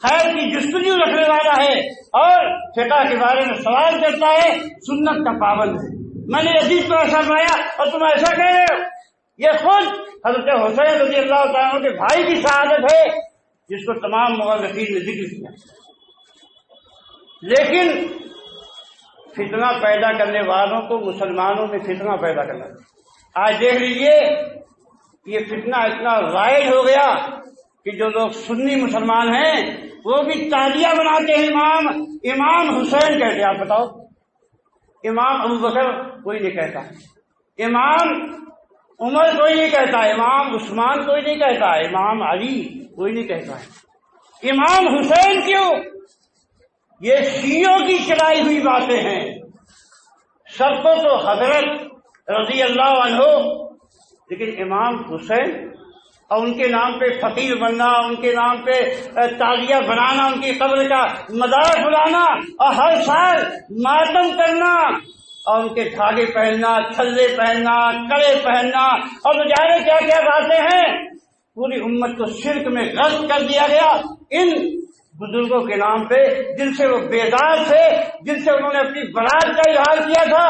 Speaker 1: خیر کی جستجو رکھنے والا ہے، اور فقہ کے بارے میں سوال کرتا ہے، سنت کا پابند ہے۔ میں نے یزید کو ایسا بنایا اور تم ایسا کہہ رہے ہو۔ یہ خود حضرت حسین رضی اللہ تعالیٰ عنہ کے بھائی کی شہادت ہے، جس کو تمام مورخین نے ذکر کیا۔ لیکن فتنہ پیدا کرنے والوں کو مسلمانوں میں فتنہ پیدا کرنا۔ آج دیکھ لیجئے یہ فتنہ اتنا رائج ہو گیا کہ جو لوگ سنی مسلمان ہیں وہ بھی تالیاں بناتے ہیں، امام حسین کہتے ہیں۔ آپ بتاؤ، امام ابو بکر کوئی نہیں کہتا، امام عمر کوئی نہیں کہتا، امام عثمان کوئی نہیں کہتا، امام علی کوئی نہیں کہتا ہے۔ امام حسین کیوں؟ یہ شیعوں کی چلائی ہوئی باتیں ہیں۔ سب کو تو حضرت رضی اللہ عنہ، لیکن امام حسین اور ان کے نام پہ فقیر بننا، ان کے نام پہ تعزیہ بنانا، ان کی قبر کا مزار بلانا اور ہر سال ماتم کرنا اور ان کے دھاگے پہننا، چھلے پہننا، کڑے پہننا اور نہ جانے کیا کیا باتیں ہیں، پوری امت کو شرک میں غرق کر دیا گیا ان بزرگوں کے نام پہ، جن سے وہ بیدار تھے، جن سے انہوں نے اپنی برات کا اظہار کیا تھا۔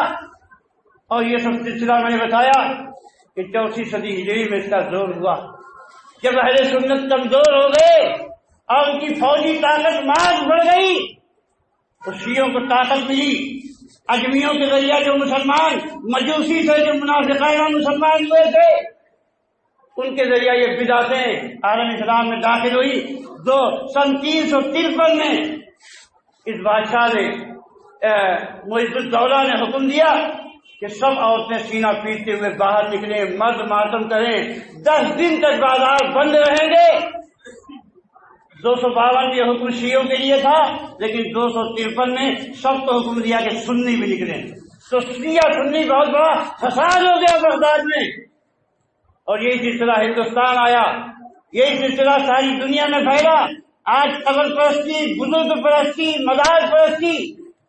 Speaker 1: اور یہ سب سلسلہ میں نے بتایا کہ 4 صدی ہجری میں اس کا زور ہوا، جب اہل سنت کمزور ہو گئے اور ان کی فوجی طاقت ماز بڑھ گئی تو شیعوں کو طاقت ملی۔ اجمیوں کے ذریعہ جو مسلمان مجوسی سے جو منافقانہ مسلمان ہوئے تھے، ان کے ذریعہ یہ بدعتیں عالم اسلام میں داخل ہوئی۔ سن 353 میں اس بادشاہ نے معز الدولہ نے حکم دیا کہ سب عورتیں سینہ پیٹتے ہوئے باہر نکلیں، مرد ماتم کریں، 10 دن تک بازار بند رہیں گے۔ 252 یہ حکم شیعوں کے لیے تھا، لیکن 253 میں سب کو حکم دیا کہ سنی بھی نکلیں۔ تو شیعہ سنی بہت بڑا فساد ہو گیا بغداد میں، اور یہی سلسلہ ہندوستان آیا، یہی سلسلہ ساری دنیا میں پھیلا۔ آج قبر پرستی، بزرگ پرستی، مزار پرستی،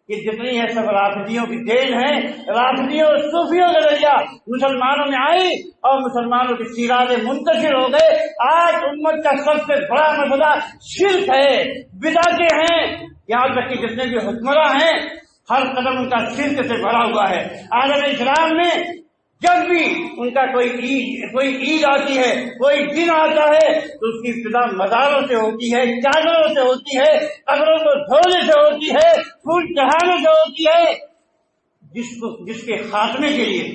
Speaker 1: یہ جتنی ہے سب رافضیوں کی دین ہے۔ رافضیوں اور صوفیوں کے ذریعہ مسلمانوں میں آئی اور مسلمانوں کی سیراتیں منتشر ہو گئے۔ آج امت کا سب سے بڑا مسئلہ شرک ہے، بدعتیں ہیں، یہاں تک کہ جتنے بھی حکمراں ہیں ہر قدم ان کا شرک سے بھرا ہوا ہے۔ عالم اسلام میں جب بھی ان کا کوئی عید آتی ہے، کوئی دن آتا ہے تو اس کی ابتدا مزاروں سے ہوتی ہے، چادروں سے ہوتی ہے، قبروں کو دھونے سے ہوتی ہے، پھول چڑھانے سے ہوتی ہے، جس کے خاتمے کے لیے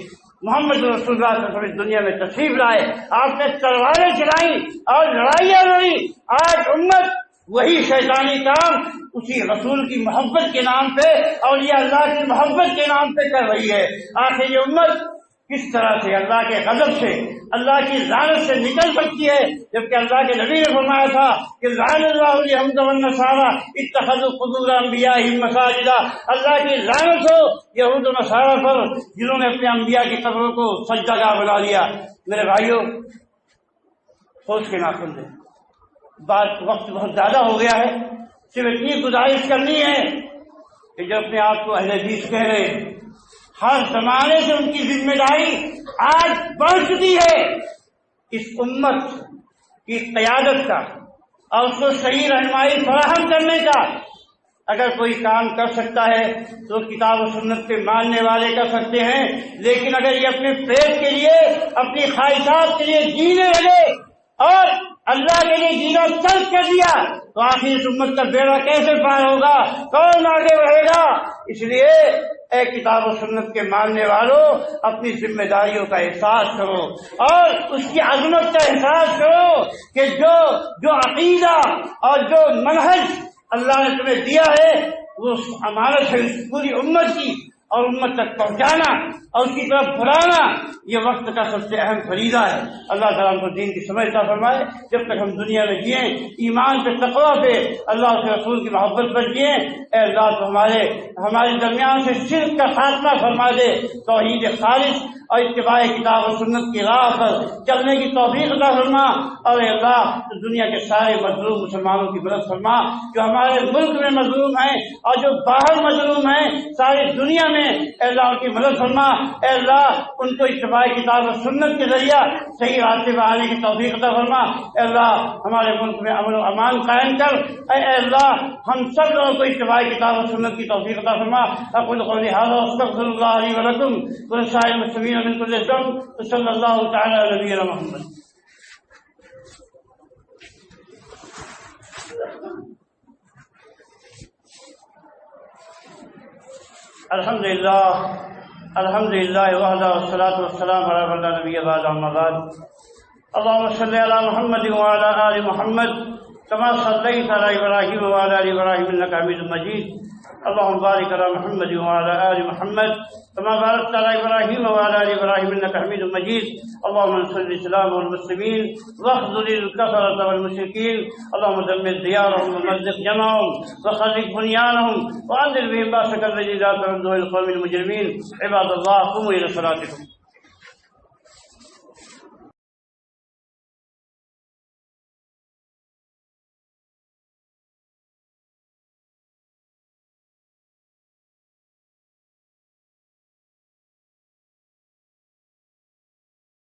Speaker 1: محمد رسول اللہ صلی اللہ علیہ وسلم دنیا میں تشریف لائے، آپ نے تلواریں چلائیں اور لڑائیاں لڑی۔ آج امت وہی شیطانی کام اسی رسول کی محبت کے نام پہ، اولیاء اللہ کی محبت کے نام پہ کر رہی ہے۔ آخر یہ امت کس طرح سے اللہ کے غضب سے، اللہ کی لعنت سے نکل سکتی ہے، جبکہ اللہ کے نبی نے فرمایا تھا کہ لعن اللہ اليہود والنصارى اتخذوا قبور انبیائہم مساجدا، اللہ کی لعنت ہو یہود و نصارہ پر جنہوں نے اپنے انبیاء کی قبروں کو سجدہ گاہ بنا لیا۔ میرے بھائیوں، سوچ کے ناخن دیں، وقت بہت زیادہ ہو گیا ہے، صرف اتنی گزارش کرنی ہے کہ جو اپنے آپ کو اہل حدیث کہہ رہے ہیں، ہر زمانے سے ان کی ذمہ داری آج بڑھ چکی ہے اس امت کی قیادت کا اور اس کو صحیح رہنمائی فراہم کرنے کا۔ اگر کوئی کام کر سکتا ہے تو کتاب و سنت کے ماننے والے کر سکتے ہیں، لیکن اگر یہ اپنے پیٹ کے لیے، اپنی خواہشات کے لیے جینے لگے اور اللہ کے لیے جینا ترک کر دیا تو آخر اس امت کا بیڑا کیسے پار ہوگا، کون آگے بڑھے گا؟ اس لیے اے کتاب و سنت کے ماننے والوں، اپنی ذمہ داریوں کا احساس کرو اور اس کی عظمت کا احساس کرو کہ جو عقیدہ اور جو منہج اللہ نے تمہیں دیا ہے وہ امانت ہے پوری امت کی، اور امت تک پہنچانا اور اس کی طرف بلانا یہ وقت کا سب سے اہم فریضہ ہے۔ اللہ تعالیٰ ہم کو دین کی سمجھ عطا فرمائے، جب تک ہم دنیا میں جئیں ایمان پہ، تقویٰ پہ، اللہ کے رسول کی محبت پر جئیں۔ اے اللہ تو ہمارے درمیان سے شرک کا خاتمہ فرما دے، توحید خالص اور اتباع کتاب و سنت کی راہ پر چلنے کی توفیق عطا فرما، اور اے اللہ دنیا کے سارے مظلوم مسلمانوں کی مدد فرما، جو ہمارے ملک میں مظلوم ہیں اور جو باہر مظلوم ہیں، ساری دنیا میں اے اللہ ان کی مدد فرما۔ اے اللہ ان کو اتباع کتاب و سنت کے ذریعہ صحیح راستے پر آنے کی توفیق عطا فرما۔ اے اللہ ہمارے ملک میں امن و امان قائم کر۔ اے اللہ ہم سب لوگوں کو اتباع کتاب و سنت کی توفیق عطا فرما۔ اقول قولی ھذا واستغفر اللہ لی ولکم ولسائر المسلمین من کل ذنب، صلی اللہ تعالی علی نبینا محمد۔ الحمدللہ وحدہ والصلاة والسلام علی من لا نبی بعد، اما بعد۔ اللهم صل علی محمد وعلی آل محمد كما صليت على ابراہیم وعلى آل ابراہیم انك حمید مجید۔ اللهم بارك على محمد وعلى آل محمد كما باركت على ابراہیم وعلى آل ابراہیم انك حمید مجید۔ اللهم انصر الاسلام والمسلمين واخذل الكفرة والمشركين، اللهم دمر ديارهم ومزق جمعهم وخرب بنيانهم وانزل بهم باسك الذي لا ترده القوم المجرمين۔ عباد الله قوموا الى صلاتكم۔